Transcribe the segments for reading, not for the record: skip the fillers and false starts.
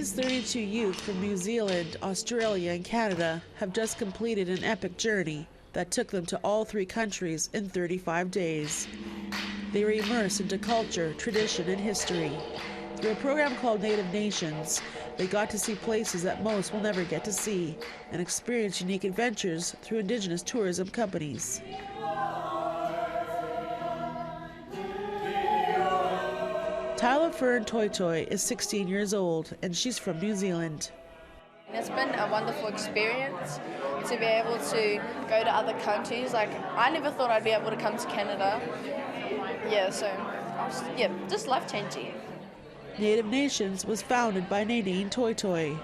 These 32 youth from New Zealand, Australia, and Canada have just completed an epic journey that took them to all 3 countries in 35 days. They were immersed into culture, tradition, and history. Through a program called Native Nations, they got to see places that most will never get to see and experience unique adventures through Indigenous tourism companies. Tyler Fern Toy Toy is 16 years old, and she's from New Zealand. It's been a wonderful experience to be able to go to other countries. Like, I never thought I'd be able to come to Canada. Just life-changing. Native Nations was founded by Nadine Toy Toy.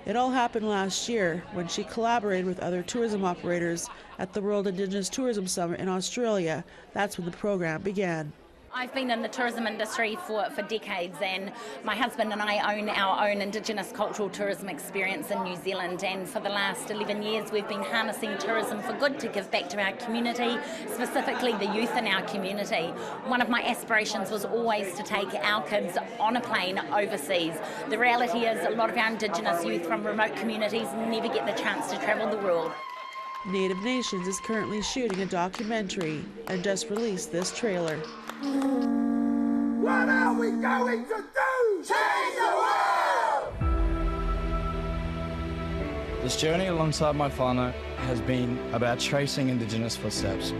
It all happened last year when she collaborated with other tourism operators at the World Indigenous Tourism Summit in Australia. That's when the program began. I've been in the tourism industry for decades, and my husband and I own our own Indigenous cultural tourism experience in New Zealand, and for the last 11 years we've been harnessing tourism for good to give back to our community, specifically the youth in our community. One of my aspirations was always to take our kids on a plane overseas. The reality is a lot of our Indigenous youth from remote communities never get the chance to travel the world. Native Nations is currently shooting a documentary and just released this trailer. What are we going to do? Change the world! This journey alongside my whānau has been about tracing Indigenous footsteps.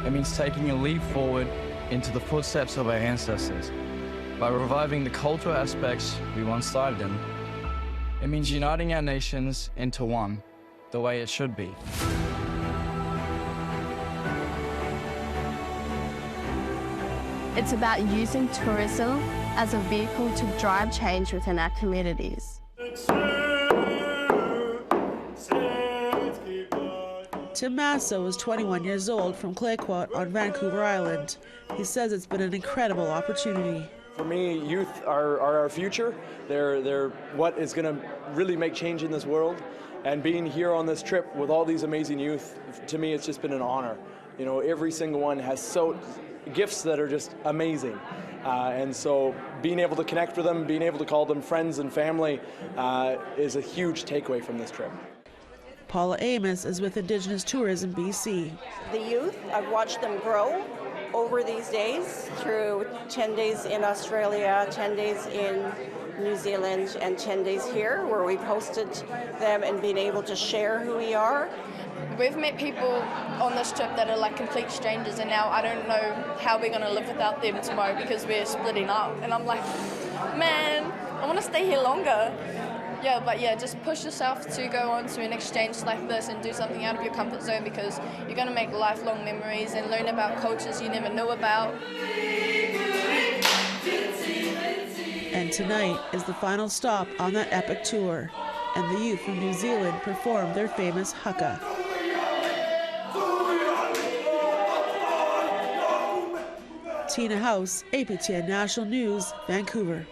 It means taking a leap forward into the footsteps of our ancestors by reviving the cultural aspects we once thrived in. It means uniting our nations into one, the way it should be. It's about using tourism as a vehicle to drive change within our communities. Tim Masso is 21 years old from Clayquot on Vancouver Island. He says it's been an incredible opportunity. For me, youth are our future. They're what is going to really make change in this world. And being here on this trip with all these amazing youth, to me, it's just been an honor. You know, every single one has gifts that are just amazing. And so being able to connect with them, being able to call them friends and family is a huge takeaway from this trip. Paula Amos is with Indigenous Tourism BC. The youth, I've watched them grow over these days through 10 days in Australia, 10 days in New Zealand, and 10 days here where we've hosted them and been able to share who we are. We've met people on this trip that are like complete strangers, and now I don't know how we're going to live without them tomorrow because we're splitting up. And I'm like, man, I want to stay here longer. Just push yourself to go on to an exchange like this and do something out of your comfort zone, because you're going to make lifelong memories and learn about cultures you never knew about. And tonight is the final stop on that epic tour, and the youth from New Zealand performed their famous haka. Tina House, APTN National News, Vancouver.